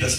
10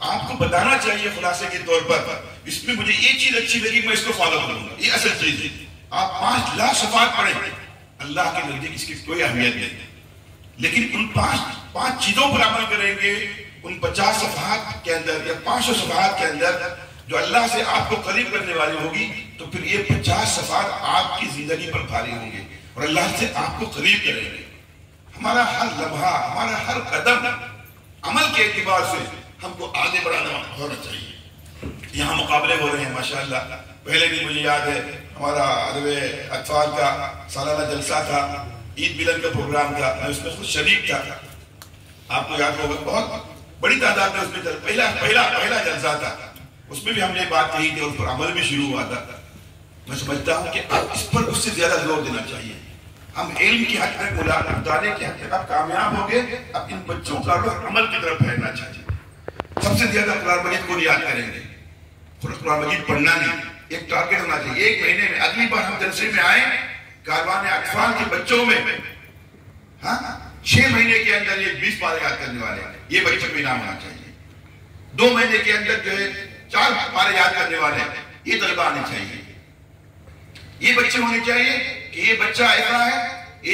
آپ کو بتانا چاہیے خلاصے کے طور پر اس میں مجھے یہ چیز اچھی لگی میں اس کو فالو کروں گا. یہ اصل چیز ہے. آپ 5 لاکھ صفحات پڑھیں اللہ کے نزدیک اس کی کوئی اہمیت نہیں, لیکن ان 5 چیزوں پر عمل کریں گے ان 50 صفحات کے اندر یا 500 صفحات کے اندر جو اللہ سے آپ کو قریب کرنے والی ہوگی, تو پھر یہ 50 صفحات آپ کی زندگی پر بھاری ہوں گے اور اللہ سے آپ کو قریب کریں گے. ہمارا ہر لمحہ, ہمارا ہر قدم عمل کے اعتبار سے ہم کو آگے بڑھانا ہونا چاہیے. یہاں مقابلے ہو رہے ہیں ماشاءاللہ. پہلے بھی مجھے یاد ہے ہمارا ادب اطفال کا سالانہ جلسہ تھا, عید ملن کا پروگرام تھا, میں اس میں خود شریک تھا. آپ کو یاد ہوگا بہت بڑی تعداد میں اس میں پہلا جلسہ تھا. اس میں بھی ہم نے بات کہی تھی اور اس پر عمل بھی شروع ہوا تھا. میں سمجھتا ہوں کہ اب اس پر اس سے زیادہ زور دینا چاہیے. ہم علم کی حد تک مطالعے کی حد تک اب کامیاب ہو گئے, اب ان بچوں کا رخ عمل کی طرف پھیرنا چاہیے. سب سے زیادہ قرآن مجید کو یاد کریں گے, قرآن مجید پڑھنا نہیں, ایک ٹارگٹ ہونا چاہیے. 1 مہینے میں اگلی بار ہم جلسے میں آئیں کاروان اطفال کے بچوں میں 6 مہینے کے اندر یہ 20 پارے یاد کرنے والے ہیں, یہ بچوں کو انعام ہونا چاہیے. 2 مہینے کے اندر جو ہے 4 پارے یاد کرنے والے ہیں, یہ طلبہ آنے چاہیے. یہ بچے ہونے چاہیے کہ یہ بچہ ایسا ہے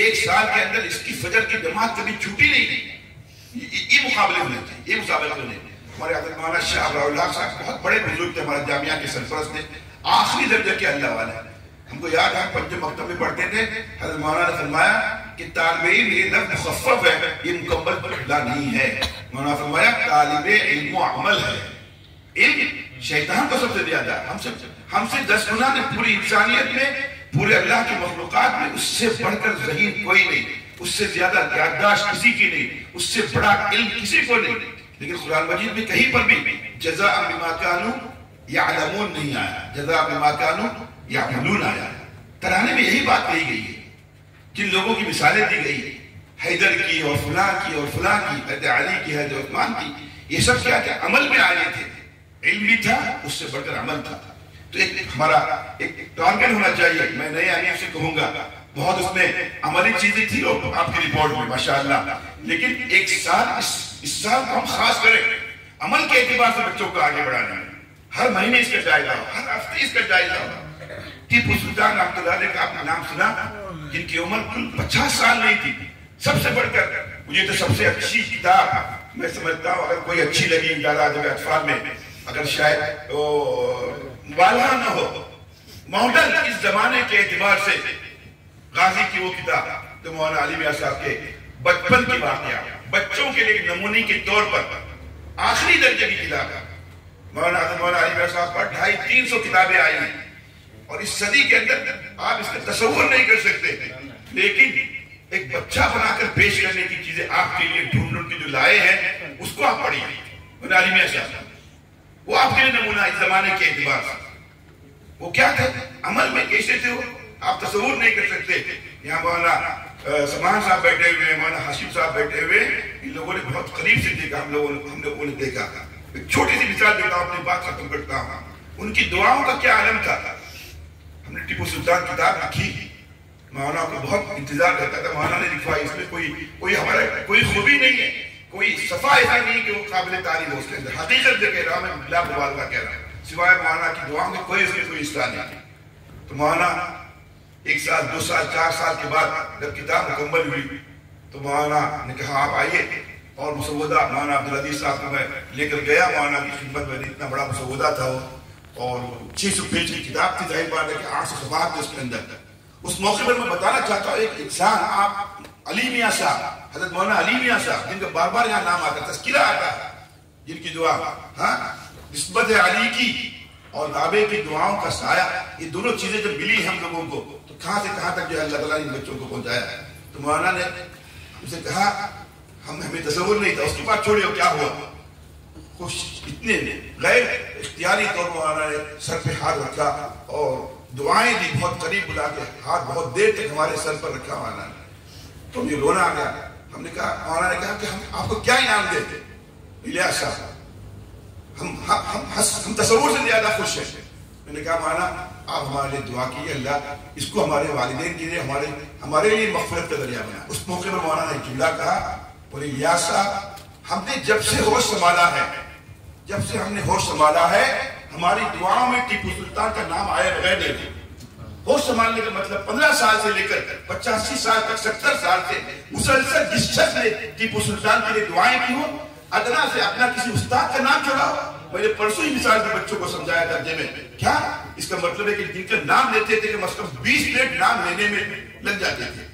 1 سال کے اندر اس کی فجر کی جماعت کبھی چھوٹی نہیں. یہ مقابلے ہونے چاہیے, یہ مسابقے ہونے. ہمارے حضرت مولانا شاہ ابراہ اللہ صاحب بہت بڑے بزرگ تھے, ہمارے جامعہ کے سرپرست تھے, آخری درجے کے اللہ والے. ہم کو یاد ہے پنجم مکتب میں پڑھتے تھے, حضرت مولانا نے فرمایا کہ طالب علم یہ لفظ مخفف ہے, یہ مکمل پڑھنا نہیں ہے. مولانا فرمایا طالب علم و عمل ہے. علم شیطان کو سب سے زیادہ ہم سے 10 گنا نے پوری انسانیت میں, پورے اللہ کی مخلوقات میں اس سے بڑھ کر ذہین کوئی نہیں, اس سے زیادہ یادداشت کسی کی نہیں, اس سے بڑا علم کسی کو نہیں. لیکن قرآن مجید میں کہیں پر بھی جزاء بما کانوا یعلمون نہیں آیا, جزاء بما کانوا یعملون آیا. ترانے میں یہی بات کہی گئی ہے. جن لوگوں کی مثالیں دی گئی, حیدر کی اور فلاں کی اور فلاں کی, حضرت علی کی, حضرت عثمان کی, یہ سب کیا تھے؟ عمل میں آئے تھے. علم بھی تھا, اس سے بڑھ کر عمل تھا. تو ہمارا ایک ٹارگٹ ہونا چاہیے. میں نئے آنے سے کہوں گا بہت اس میں عملی چیزیں تھی آپ کی رپورٹ میں ماشاءاللہ, لیکن 1 سال اس سال کو ہم خاص کریں عمل کے اعتبار سے بچوں کو آگے بڑھانا ہے. ہر مہینے اس کا جائزہ ہو, ہر ہفتے اس کا جائزہ ہو. ٹیپو سلطان رحمۃ اللہ علیہ کا آپ نے نام سنا, جن کی عمر کل 50 سال نہیں تھی. سب سے بڑھ کر مجھے تو سب سے اچھی کتاب میں سمجھتا ہوں, اگر کوئی اچھی لگی ادارہ اطفال میں, اگر شاید والا نہ ہو, ماڈل اس زمانے کے اعتبار سے غازی کی وہ کتاب جو مولانا علی میاں صاحب کے بچپن کی واقعہ, بچوں کے لیے نمونے کے طور پر آخری درجے کی کتاب ہے. مولانا علی میاں صاحب پر 250-300 کتابیں آئی ہیں, اور اس صدی کے اندر آپ اس کا تصور نہیں کر سکتے. لیکن ایک بچہ بنا کر پیش کرنے کی چیزیں آپ کے لیے ڈھونڈ کے جو لائے ہیں, اس کو آپ پڑھیے. مولانا علی میاں صاحب وہ آپ کے لیے نمونہ اس زمانے کے اعتبار سے. وہ کیا تھے, عمل میں کیسے تھے, وہ آپ تصور نہیں کر سکتے. یہاں مولانا سمان صاحب بیٹھے ہوئے ہیں, مولانا حاشم صاحب بیٹھے ہوئے, ان لوگوں نے بہت قریب سے دیکھا, ہم لوگوں نے دیکھا. ایک چھوٹی سی مثال دیتا ہوں, اپنی بات ختم کرتا ہوں. ان کی دعاؤں کا کیا عالم تھا. ہم نے ٹیپو سلطان کتاب لکھی, مولانا کو بہت انتظار رہتا تھا. مولانا نے لکھا اس میں کوئی ہمارا کوئی خوبی نہیں ہے, کوئی صفحہ ایسا نہیں کہ وہ قابل تعریف ہو. اس کے اندر حقیقت جو کہہ رہا ہوں میں, بلا مبالغہ کہہ رہا ہوں, سوائے مولانا کی دعاؤں میں کوئی اس میں کوئی حصہ نہیں. تو مولانا 1 سال 2 سال 4 سال کے بعد جب کتاب مکمل ہوئی تو مولانا نے کہا آپ آئیے, اور مسودہ مولانا عبدالعزیز صاحب کو میں لے کر گیا مولانا کی خدمت میں. اتنا بڑا مسودہ تھا وہ, اور 600 پیج کی کتاب تھی. ظاہر بات ہے کہ 800 صفحات تھے اس کے اندر. اس موقع پر میں بتانا چاہتا ہوں, ایک انسان آپ علی میاں صاحب, حضرت مولانا علی میاں صاحب, جن کا بار بار یہاں نام آتا, تذکرہ آتا ہے, جن کی دعا نسبت علی کی اور بابے کی دعاؤں کا سایہ, یہ دونوں چیزیں جب ملی ہم لوگوں کو, تو کہاں سے کہاں تک جو ہے اللہ تعالیٰ نے بچوں کو پہنچایا. تو مولانا نے ہم سے کہا, ہمیں تصور نہیں تھا. اس کے بعد چھوڑے کیا ہوا, خوش اتنے غیر اختیاری طور پر مولانا نے سر پہ ہاتھ رکھا اور دعائیں دی, بہت قریب بلا کے ہاتھ بہت دیر تک ہمارے سر پر رکھا مولانا نے. تو مجھے رونا آ گیا. ہم نے کہا, مولانا نے کہا کہ ہم آپ کو کیا انعام دیتے. الیاس صاحب, ہم تصور سے زیادہ خوش ہیں. میں نے کہا مولانا آپ ہمارے لیے دعا کیجیے, اللہ اس کو ہمارے والدین کے لیے ہمارے لیے مغفرت کا ذریعہ بنا. اس موقع پر مولانا نے جملہ کہا, بولے الیاس صاحب, ہم نے جب سے ہوش سنبھالا ہے جب سے ہم نے ہوش سنبھالا ہے ہماری دعاؤں میں ٹیپو سلطان کا نام آیا بغیر نہیں۔ ہوش سنبھالنے کا مطلب 15 سال سے لے کر 85 سال تک 70 سال سے مسلسل جس شخص نے ٹیپو سلطان کے لیے دعائیں کی ہو، ادنا سے اپنا کسی استاد کا نام چھوڑا ہو۔ میں نے پرسوں ہی مثال کے بچوں کو سمجھایا درجے میں، کیا اس کا مطلب ہے کہ جن کا نام لیتے تھے کہ مثلا 20 منٹ نام لینے میں لگ جاتے تھے،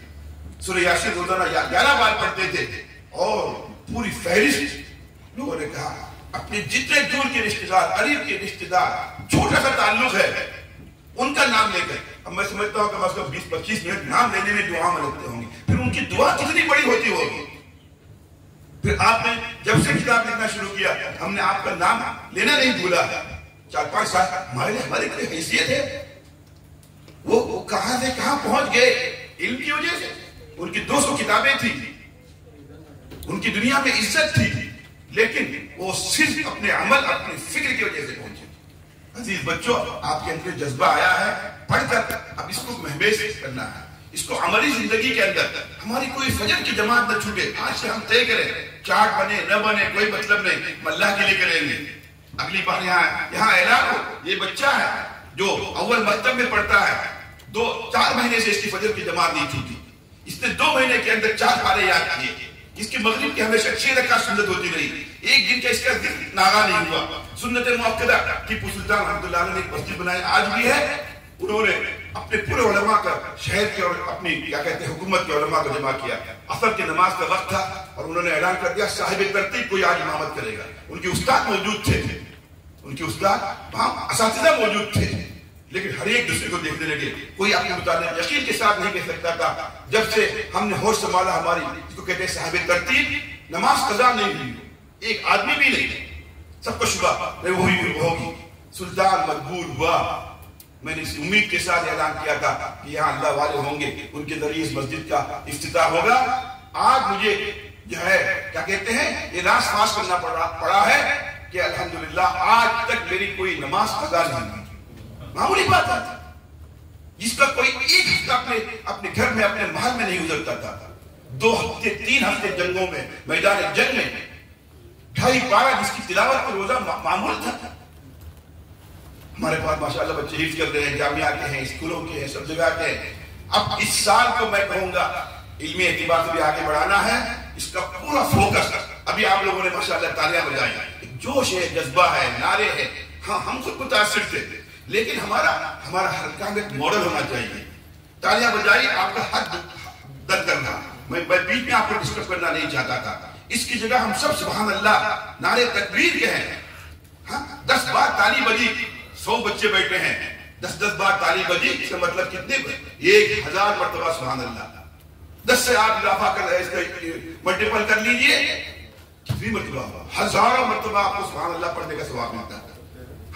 سورہ یاسین روزانہ 11 بار پڑھتے تھے، اور پوری فہرست لوگوں نے کہا اپنے جتنے دور کے رشتہ دار، قریب کے رشتہ دار، چھوٹا سا تعلق ہے ان کا نام لے کر، اب میں سمجھتا ہوں کہ مثلا 20-25 منٹ نام لینے میں دعا میں لگتے ہوں گے، پھر ان کی دعا کتنی بڑی ہوتی ہوگی۔ پھر آپ نے جب سے کتاب لکھنا شروع کیا ہم نے آپ کا نام لینا نہیں بھولا، 4-5 سال ہمارے لیے حیثیت ہے، وہ کہاں سے کہاں پہنچ گئے علم کی وجہ سے۔ ان کی 200 کتابیں تھی، ان کی دنیا میں عزت تھی، لیکن وہ صرف اپنے عمل، اپنی فکر کی وجہ سے پہنچے۔ عزیز بچوں، آپ کے اندر جذبہ آیا ہے، پڑھ کر اب اس کو محبوس کرنا ہے، اس کو عملی زندگی کے اندر ہماری کوئی فجر کی جماعت نہ چھوٹے۔ آج سے ہم طے کریں، چارٹ بنے نہ بنے کوئی مطلب نہیں، ہم اللہ کے لیے کریں گے۔ اگلی بار یہاں اعلان ہو، یہ بچہ ہے جو اول مکتب میں پڑھتا ہے، 4 مہینے سے اس کی فجر کی جماعت نہیں چھوٹی، اس نے 2 مہینے کے اندر 4 پارے یاد کیے، اس کی مغرب کی ہمیشہ 6 رکعت سنت ہوتی رہی، ایک دن کا اس کا ذکر ناغا نہیں ہوا۔ سنت مؤکدہ ٹیپو سلطان رحمۃ اللہ علیہ نے ایک مسجد بنائی، آج بھی ہے، انہوں نے اپنے پورے علماء کا، شہر کے اور اپنی کیا کہتے ہیں حکومت کے علماء کو جمع کیا، عصر کی نماز کا وقت تھا اور انہوں نے اعلان کر دیا صاحب ترتیب کوئی آج امامت کرے گا۔ ان کے استاد موجود تھے، ان کے استاد وہاں اساتذہ موجود تھے، لیکن ہر ایک دوسرے کو دیکھنے لگے، کوئی اپنے متعلق یقین کے ساتھ نہیں کہہ سکتا تھا۔ جب سے ہم نے ہوش سنبھالا، ہماری اس کو کہتے ہیں صاحب ترتیب، نماز قضا نہیں ہوئی، ایک آدمی بھی نہیں، سب کو شبہ وہی ہوگی، سلطان مقبول ہوا۔ میں نے اس امید کے ساتھ اعلان کیا تھا کہ یہاں اللہ والے ہوں گے، ان کے ذریعے اس مسجد کا افتتاح ہوگا۔ آج مجھے جو ہے کیا کہتے ہیں یہ راز فاش کرنا پڑا ہے کہ الحمدللہ آج تک میری کوئی نماز قضا نہیں ہوئی۔ معمولی بات ہے، جس کا کوئی ایک ہفتہ اپنے گھر میں اپنے محل میں نہیں گزرتا تھا، 2 ہفتے 3 ہفتے جنگوں میں، میدان جنگ میں 2.5 پارہ جس کی تلاوت کو روزہ معمول تھا۔ ہمارے پاس ماشاءاللہ بچے حفظ کر رہے ہیں، جامعہ کے ہیں، اسکولوں کے ہیں، سب جگہ کے ہیں۔ اب اس سال کو میں کہوں گا علمی اعتبار سے بھی آگے بڑھانا ہے، اس کا پورا فوکس۔ ابھی آپ لوگوں نے ماشاءاللہ تالیاں بجائی، ایک جوش ہے، جذبہ ہے، نعرے ہیں، ہاں ہم خود متاثر تھے، لیکن ہمارا ہر کام ایک ماڈل ہونا چاہیے۔ تالیاں بجائی، آپ کا حق درد کرنا، میں بیچ میں آپ کو ڈسکس کرنا نہیں چاہتا تھا، اس کی جگہ ہم سب سبحان اللہ نعرے تکبیر کے ہیں۔ ہاں 10 بار تالی بجی، 100 بچے بیٹھے ہیں، 10 بار تالی بجی، اس کا مطلب کتنے؟ 1000 مرتبہ سبحان اللہ۔ 10 سے آپ اضافہ کر رہے ہیں، اس کا ملٹیپل کر لیجئے، کتنی مرتبہ؟ 1000 مرتبہ آپ کو سبحان اللہ پڑھنے کا ثواب ملتا ہے۔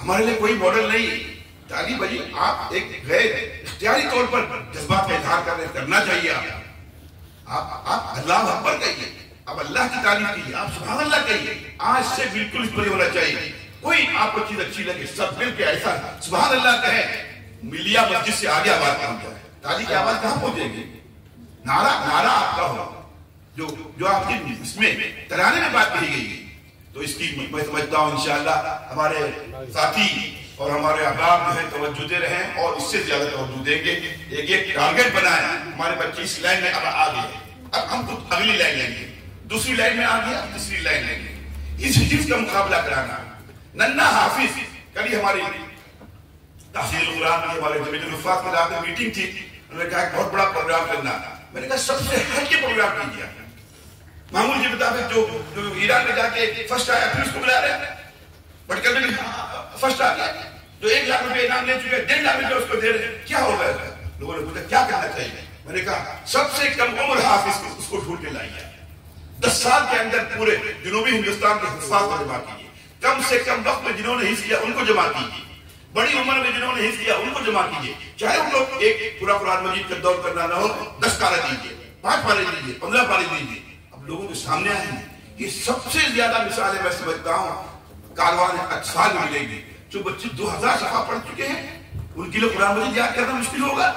ہمارے لیے کوئی ماڈل نہیں، تالی بجی آپ ایک غیر اختیاری طور پر جذبات کا اظہار کرنا چاہیے۔ آپ اللہ اکبر کہیے، اب اللہ کی تعریف کیجیے، آپ سبحان اللہ کہیے۔ آج سے بالکل اس پر ہونا چاہیے، کوئی آپ کو چیز اچھی لگے سب مل کے ایسا سبحان اللہ کہیں، ملیا مسجد سے آگے آواز پہنچ جائے، تالی کی آواز کہاں پہنچے گی؟ نعرہ آپ کا ہو، جو آپ کی اس میں ترانے میں بات کہی گئی ہے، تو اس کی میں سمجھتا ہوں انشاءاللہ ہمارے ساتھی اور ہمارے احباب جو ہے توجہ دے رہے ہیں اور اس سے زیادہ توجہ دیں گے۔ ایک ٹارگٹ بنائیں، ہمارے بچے اس لائن میں اب آ گئے، اب ہم تو اگلی لائن لیں گے، دوسری لائن میں آ گیا، تیسری لائن لیں گے، اس حفظ کا مقابلہ کرانا۔ ننھا حافظ، کبھی ہماری تحصیل قرآن کی ہمارے جمیعت الحفاظ میں جاتے میٹنگ تھی، انہوں نے کہا ایک بہت بڑا پروگرام کرنا، میں نے کہا سب سے ہٹ کے پروگرام کیجیے۔ معمول کے مطابق جو ایران میں جا کے فرسٹ آیا پھر اس کو بلا رہے ہیں، بٹکر میں بھی فرسٹ آ گیا، جو 1 لاکھ روپے انعام لے چکے 1.5 لاکھ روپے اس کو دے رہے ہیں، کیا ہو گیا؟ لوگوں نے پوچھا کیا کرنا چاہیے، میں نے کہا سب سے کم عمر حافظ اس کو ڈھونڈ کے لائیے، 10 سال کے اندر پورے جنوبی ہندوستان کے حفاظ کو جمع کیجیے، کم سے کم وقت میں جنہوں نے حفظ کیا ان کو جمع کیجیے، بڑی عمر میں جنہوں نے حفظ کیا ان کو جمع کیجیے، چاہے ان لوگ ایک پورا قرآن مجید کا دور کرنا نہ ہو، 10 پارے دیجیے، 5 پارے دیجیے، 15 پارے دیجیے۔ اب لوگوں کے سامنے آئے ہیں، یہ سب سے زیادہ مثالیں میں سمجھتا ہوں کاروان اطفال میں ملیں گی، جو بچے 2000 صفحہ پڑھ چکے ہیں، ان کے لیے قرآن مجید یاد کرنا مشکل ہوگا۔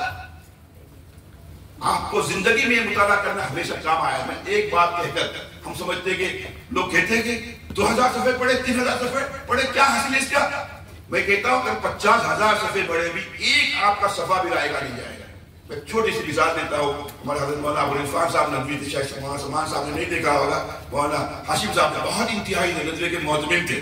آپ کو زندگی میں مطالعہ کرنا ہمیشہ کام آیا ہے۔ میں ایک بات کہہ کر ہم سمجھتے کہ لوگ کہتے ہیں کہ 2000 صفحے پڑھے, 3000 صفحے پڑھے, کیا حاصل ہے اس کا؟ میں کہتا ہوں کہ 50,000 صفحے پڑھے بھی ایک آپ کا صفحہ بھی رائے گا نہیں جائے گا. میں چھوٹی سی مثال دیتا ہوں. ہمارے حضرت مولانا ابو عرفان صاحب ندوی تھے, شاید مولانا سلمان صاحب نے نہیں دیکھا ہوگا. مولانا ہاشم صاحب نے بہت انتہائی ندوے کے معتمد تھے.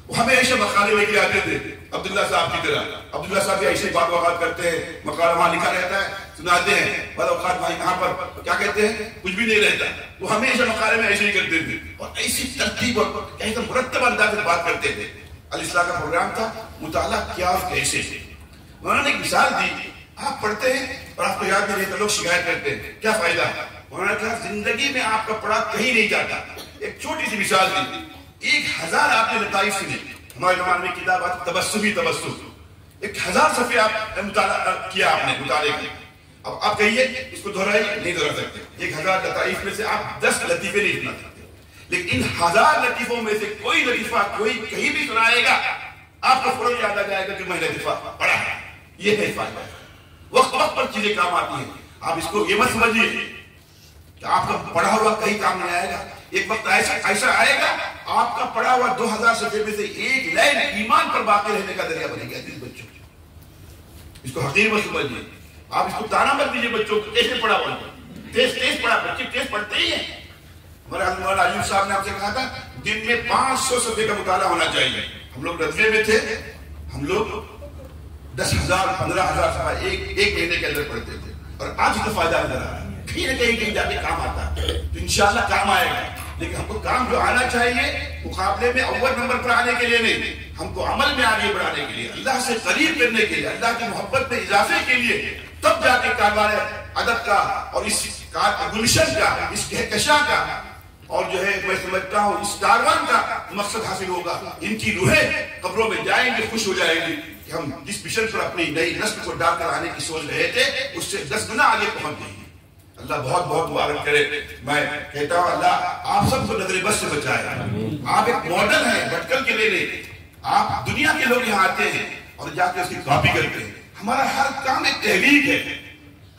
وہ ہمیشہ مقالے لے کے آتے تھے عبداللہ صاحب کی طرح. عبداللہ صاحب ایسے بات وغات کرتے ہیں, مقالہ وہاں لکھا رہتا ہے, سناتے ہیں. بعض اوقات بھائی یہاں پر کیا کہتے ہیں, کچھ بھی نہیں رہتا. وہ ہمیشہ مقالے میں ایسے ہی کرتے تھے اور ایسی ترتیب اور ایک مرتب انداز سے بات کرتے تھے. الاصلاح کا پروگرام تھا, مطالعہ کیا اور کیسے. انہوں نے ایک مثال دی, آپ پڑھتے ہیں اور آپ کو یاد نہیں رہتا, لوگ شکایت کرتے ہیں, کیا فائدہ. انہوں نے کہا زندگی میں آپ کا پڑھا کہیں نہیں جاتا. ایک چھوٹی سی مثال دی, 1000 آپ نے لطائف سنے. ہمارے زمانے میں کتاب آتی تبسمی تبسم, 1000 صفحے آپ مطالعہ کیا, آپ نے مطالعے کیا. اب آپ کہیے اس کو دہرائیے, نہیں دہرا سکتے. 1000 لطائف میں سے آپ 10 لطیفے نہیں سنا سکتے, لیکن ان 1000 لطیفوں میں سے کوئی لطیفہ کوئی کہیں بھی سنائے گا, آپ کو فوراً یاد آ جائے گا کہ میں لطیفہ پڑھا ہے. یہ ہے فائدہ. وقت وقت پر چیزیں کام آتی ہیں. آپ اس کو یہ مت سمجھیے کہ آپ کا پڑھا ہوا کہیں کام نہیں آئے گا. ایک وقت ایسا آئے گا آپ کا پڑھا ہوا 2000 صفحے میں سے ایک لائن ایمان پر باقی رہنے کا ذریعہ بنے گا. بچوں اس کو حقیر مت سمجھیے. آپ اس کو تانا مت دیجیے بچوں کو, کیسے پڑھا ہوا, تیز پڑھا. بچے تیز پڑھتے ہی ہیں. ہمارے حضرت مولانا ایوب صاحب نے آپ سے کہا تھا دن میں 500 صفحے کا مطالعہ ہونا چاہیے. ہم لوگ ندوے میں تھے, ہم لوگ 10,000 15,000 صفحہ ایک مہینے کے اندر پڑھتے تھے. اور آج اس کا فائدہ نظر آ رہا ہے. کہیں نہ کہیں جا کے کام آتا ہے تو انشاءاللہ کام آئے گا. لیکن ہم کو کام جو آنا چاہیے مقابلے میں اول نمبر پر آنے کے لیے نہیں, ہم کو عمل میں آگے بڑھانے کے لیے, اللہ سے قریب کرنے کے لیے, اللہ کی محبت میں اضافے کے لیے. تب جا کے کاروبار ادب کا اور اس گلشن کا, اس کہکشاں کا اور جو ہے میں سمجھتا ہوں اس کاروان کا مقصد حاصل ہوگا. ان کی روحیں قبروں میں جائیں گے, خوش ہو جائیں گی کہ ہم جس مشن پر اپنی نئی نسل کو ڈال کر آنے کی سوچ رہے تھے اس سے 10 گنا آگے پہنچ گئی. اللہ بہت بہت مبارک کرے. میں کہتا ہوں اللہ آپ سب کو نظر بس سے بچائے. آپ ایک ماڈل ہیں بھٹکل کے لیے. آپ دنیا کے لوگ یہاں آتے ہیں اور جا کے اس کی کاپی کرتے ہیں. ہمارا ہر کام ایک تحریک ہے.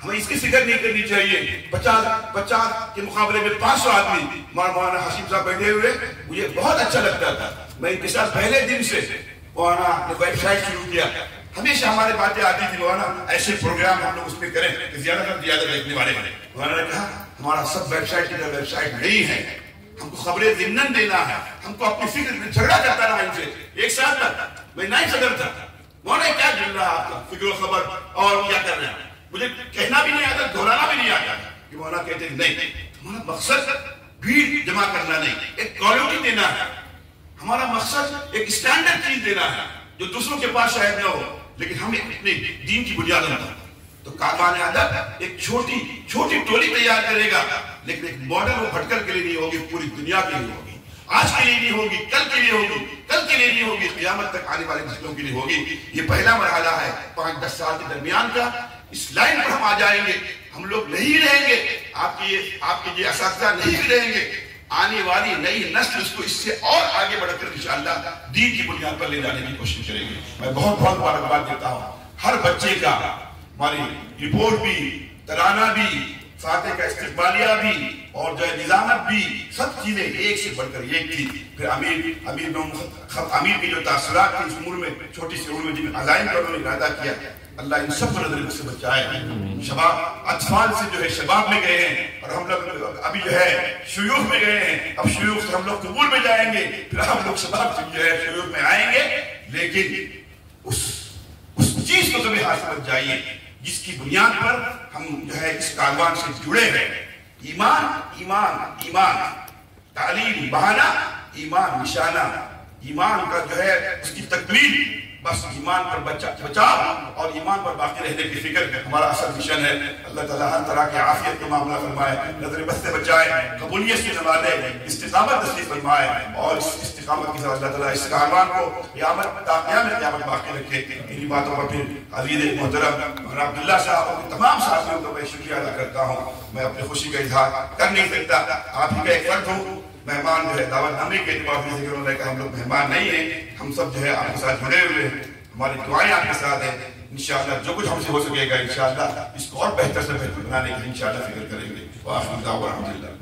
ہمیں اس کی فکر نہیں کرنی چاہیے. 50 کے مقابلے میں 500 آدمی مولانا ہاشم صاحب بیٹھے ہوئے, مجھے بہت اچھا لگتا تھا. میں ان کے ساتھ پہلے دن سے مولانا نے ویب سائٹ شروع کیا. ہمیشہ ہمارے باتیں آتی تھی مولانا ایسے پروگرام ہم لوگ اس میں کریں کہ زیادہ دیکھنے والے بنے. مولانا نے کہا ہمارا سب ویب سائٹ کی طرح ویب سائٹ نہیں ہے, ہم کو خبریں ضمن دینا ہے. ہم کو اپنی فکر میں جھگڑا کرتا رہا ان سے. ایک سال تک میں نہیں صدر تھا. مولانا کیا جل رہا آپ کا فکر و خبر اور کیا کر رہے ہیں, مجھے کہنا بھی نہیں آتا, دہرانا بھی نہیں آتا. کہ مولانا کہتے ہیں نہیں, ہمارا مقصد بھیڑ جمع کرنا نہیں, ایک کوالٹی دینا ہے. ہمارا مقصد ایک اسٹینڈرڈ چیز دینا ہے جو دوسروں کے پاس شاید نہ ہو, لیکن ہم اپنے دین کی بنیاد پر. تو کاروان ادب ایک چھوٹی ٹولی تیار کرے گا, لیکن ایک ماڈل وہ بھٹکل کے لیے نہیں ہوگی, پوری دنیا کے لیے ہوگی. آج کے لیے نہیں ہوگی, کل کے لیے ہوگی, کل کے لیے نہیں ہوگی, قیامت تک آنے والے نسلوں کے لیے ہوگی. یہ پہلا مرحلہ ہے 5-10 سال کے درمیان کا. اس لائن پر ہم آ جائیں گے, ہم لوگ نہیں رہیں گے, آپ کے یہ اساتذہ نہیں بھی رہیں گے. آنے والی نئی نسل اس کو اس سے اور آگے بڑھ کر انشاءاللہ دین کی بنیاد پر لے جانے کی کوشش کریں گے. میں بہت مبارکباد دیتا ہوں ہر بچے کا. ہماری رپورٹ بھی, ترانہ بھی, فاتح کا استقبالیہ بھی اور جو ہے نظامت بھی, سب چیزیں ایک سے بڑھ کر ایک تھی. پھر امیر کی جو تاثرات تھی اس عمر میں, چھوٹی سی عمر میں جن عزائم کا انہوں نے ادا کیا, اللہ ان سب کو نظر سے بچائے. شباب اطفال سے جو ہے شباب میں گئے ہیں اور ہم لوگ ابھی جو ہے شیوخ میں گئے ہیں. اب شیوخ سے ہم لوگ قبول میں جائیں گے, پھر ہم لوگ شباب سے جو ہے شیوخ میں آئیں گے. لیکن اس چیز کو کبھی حاصل مت جائیے جس کی بنیاد پر ہم جو ہے اس کاروان سے جڑے ہیں. ایمان ایمان ایمان, تعلیم بہانہ, ایمان نشانہ. ایمان کا جو ہے اس کی تکمیل, بس ایمان پر بچاؤ اور ایمان پر باقی رہنے کی فکر ہمارا اصل مشن ہے. اللہ تعالیٰ ہر طرح کے عافیت کا معاملہ فرمائے, نظر بد سے بچائے, قبولیت سے نوازے, استقامت نصیب فرمائے اور اس استقامت کے ساتھ اللہ تعالیٰ اس کاروان کو قیامت تا قیامت باقی رکھے. انہی باتوں پر پھر عزیز محترم عبداللہ صاحب اور تمام ساتھیوں کا میں شکریہ ادا کرتا ہوں. میں اپنی خوشی کا اظہار کر نہیں سکتا. آپ ہی کا ایک فرد ہوں, مہمان جو ہے دعوت نامے کے اعتبار سے انہوں نے کہا ہم لوگ مہمان نہیں ہیں, ہم سب جو ہے آپ کے ساتھ جڑے ہوئے ہیں. ہماری دعائیں آپ کے ساتھ ہیں. انشاءاللہ جو کچھ ہم سے ہو سکے گا انشاءاللہ اس کو اور بہتر سے بہتر بنانے کی انشاءاللہ فکر کریں گے. وآخر دعوانا الحمدللہ.